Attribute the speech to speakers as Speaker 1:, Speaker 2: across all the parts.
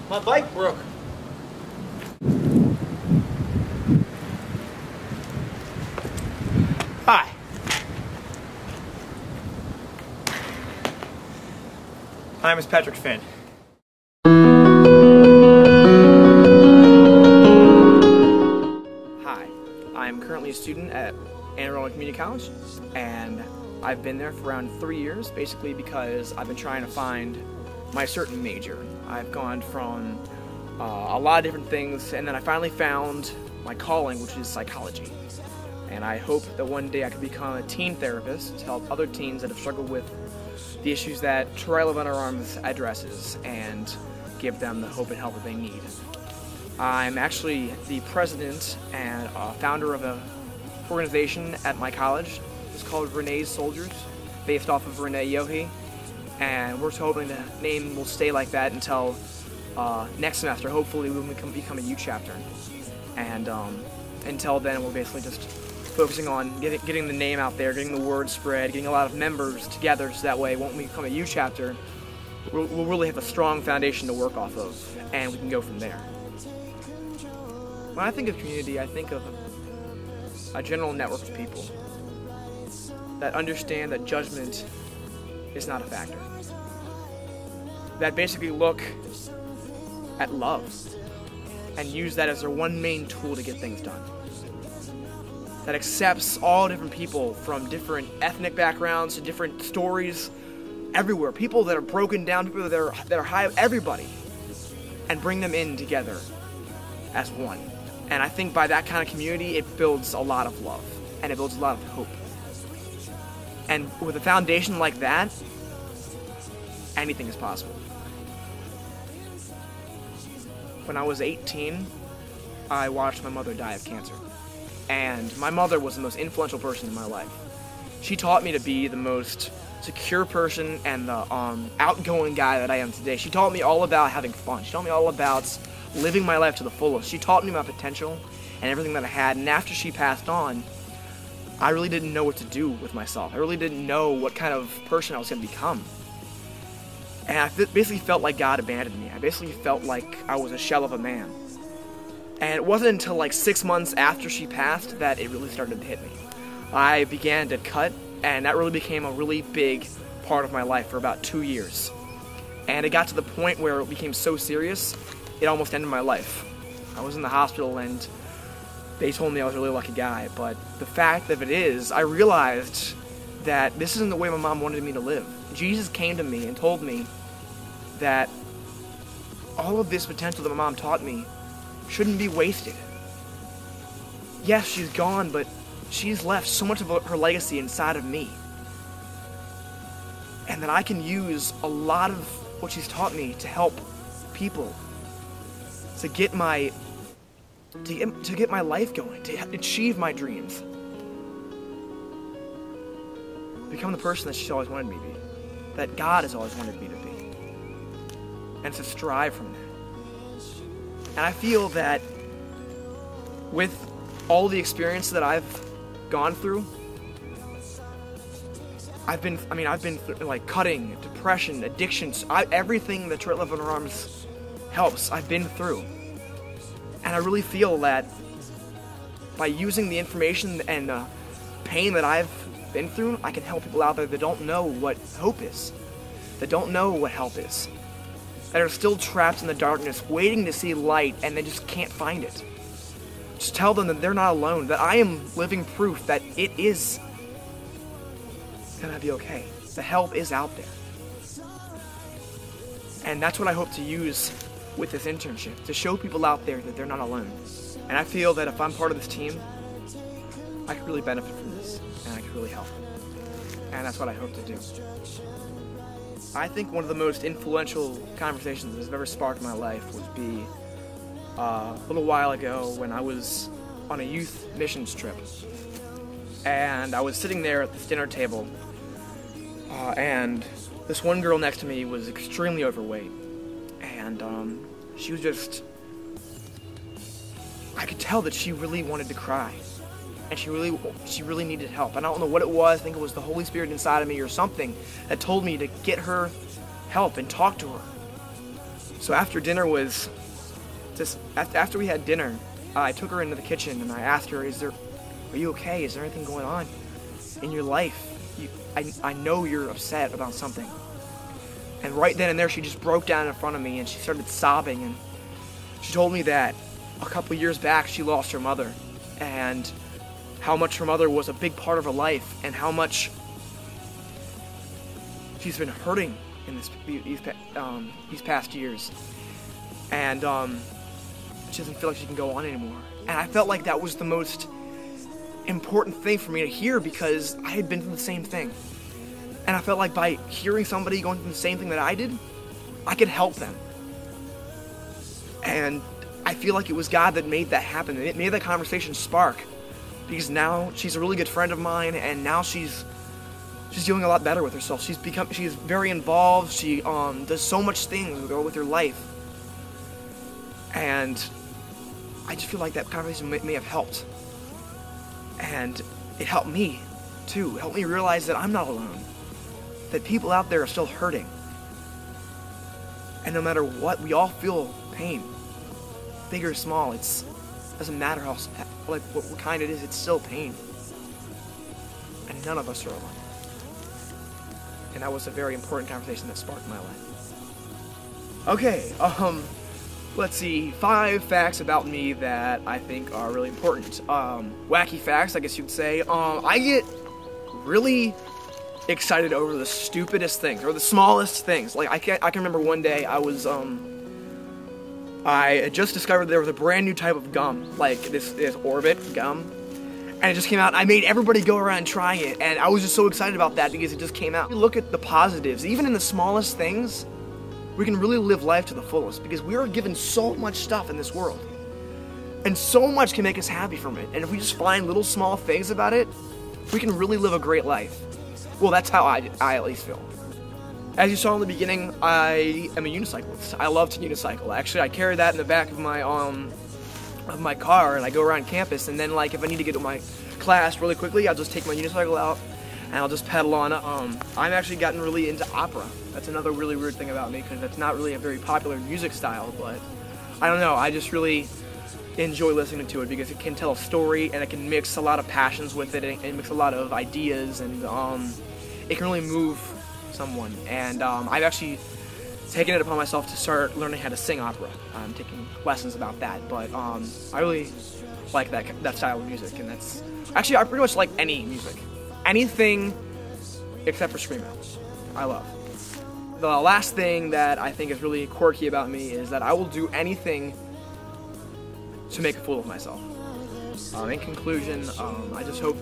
Speaker 1: My bike broke. Hi. My name is Patrick Finn. Hi, I'm currently a student at Anne Arundel Community College, and I've been there for around 3 years, basically because I've been trying to find my certain major. I've gone from a lot of different things, and then I finally found my calling, which is psychology. And I hope that one day I can become a teen therapist to help other teens that have struggled with the issues that TWLOHA Under Arms addresses and give them the hope and help that they need. I'm actually the president and founder of an organization at my college. It's called Renee's Soldiers, based off of Renee Yohe, and we're hoping the name will stay like that until next semester. Hopefully we will become a U chapter, and until then we're basically just focusing on getting the name out there, getting the word spread, getting a lot of members together, so that way when we become a U chapter, we'll really have a strong foundation to work off of, and we can go from there. When I think of community, I think of a general network of people that understand that judgment is not a factor, that basically look at love and use that as their one main tool to get things done, that accepts all different people from different ethnic backgrounds to different stories everywhere, people that are broken down, people that are high, everybody, and bring them in together as one. And I think by that kind of community, it builds a lot of love, and it builds a lot of hope. And with a foundation like that, anything is possible. When I was 18, I watched my mother die of cancer. And my mother was the most influential person in my life. She taught me to be the most secure person and the outgoing guy that I am today. She taught me all about having fun. She taught me all about living my life to the fullest. She taught me my potential and everything that I had. And after she passed on, I really didn't know what to do with myself. I really didn't know what kind of person I was going to become. And I basically felt like God abandoned me. I basically felt like I was a shell of a man. And it wasn't until like 6 months after she passed that it really started to hit me. I began to cut, and that really became a really big part of my life for about 2 years. And it got to the point where it became so serious, it almost ended my life. I was in the hospital and they told me I was a really lucky guy, but the fact of it is, I realized that this isn't the way my mom wanted me to live. Jesus came to me and told me that all of this potential that my mom taught me shouldn't be wasted. Yes, she's gone, but she's left so much of her legacy inside of me. And that I can use a lot of what she's taught me to help people, to get my life going, to achieve my dreams. Become the person that she's always wanted me to be, that God has always wanted me to be. And to strive from that. And I feel that with all the experience that I've gone through, I've been through like cutting, depression, addictions, everything that TWLOHA Under Arms helps, I've been through. And I really feel that by using the information and the pain that I've been through, I can help people out there that don't know what hope is, that don't know what help is, that are still trapped in the darkness, waiting to see light, and they just can't find it. Just tell them that they're not alone, that I am living proof that it is gonna be okay. The help is out there. And that's what I hope to use with this internship, to show people out there that they're not alone. And I feel that if I'm part of this team, I could really benefit from this, and I could really help. And that's what I hope to do. I think one of the most influential conversations that has ever sparked my life would be a little while ago when I was on a youth missions trip. And I was sitting there at this dinner table, and this one girl next to me was extremely overweight. And she was just, I could tell that she really wanted to cry. And she really needed help. And I don't know what it was. I think it was the Holy Spirit inside of me or something that told me to get her help and talk to her. So after dinner was, after we had dinner, I took her into the kitchen and I asked her, are you okay? Is there anything going on in your life? I know you're upset about something. And right then and there, she just broke down in front of me and she started sobbing, and she told me that a couple years back she lost her mother, and how much her mother was a big part of her life, and how much she's been hurting in these past years, and she doesn't feel like she can go on anymore. And I felt like that was the most important thing for me to hear, because I had been through the same thing, and I felt like by hearing somebody going through the same thing that I did, I could help them. And I feel like it was God that made that happen. It made that conversation spark, because now she's a really good friend of mine, and now she's doing a lot better with herself. She's very involved. She does so much things with her life, and I just feel like that conversation may have helped, and it helped me too. It helped me realize that I'm not alone, that people out there are still hurting, and no matter what, we all feel pain, big or small. It doesn't matter what kind it is. It's still pain, and none of us are alone. And that was a very important conversation that sparked my life. Okay, let's see, 5 facts about me that I think are really important. Wacky facts, I guess you'd say. I get really excited over the stupidest things, or the smallest things. Like, I can remember one day I had just discovered there was a brand new type of gum, like this Orbit gum, and it just came out. I made everybody go around trying it, and I was just so excited about that because it just came out. Look at the positives. Even in the smallest things, we can really live life to the fullest, because we are given so much stuff in this world, and so much can make us happy from it. And if we just find little small things about it, we can really live a great life. Well, that's how I at least feel. As you saw in the beginning, I am a unicyclist. I love to unicycle. Actually, I carry that in the back of my car, and I go around campus, and then, like, if I need to get to my class really quickly, I'll just take my unicycle out and I'll just pedal on. I've actually gotten really into opera. That's another really weird thing about me, because that's not really a very popular music style, but I don't know, I just really enjoy listening to it because it can tell a story, and it can mix a lot of passions with it, and it mix a lot of ideas, and it can really move someone. And I've actually taken it upon myself to start learning how to sing opera. I'm taking lessons about that, but I really like that style of music, and that's actually, I pretty much like any music, anything except for screamo. I love. The last thing that I think is really quirky about me is that I will do anything to make a fool of myself. In conclusion, I just hope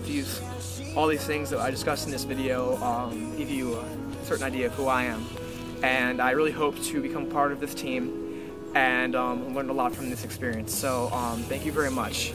Speaker 1: all these things that I discussed in this video give you a certain idea of who I am. And I really hope to become part of this team and learn a lot from this experience. So thank you very much.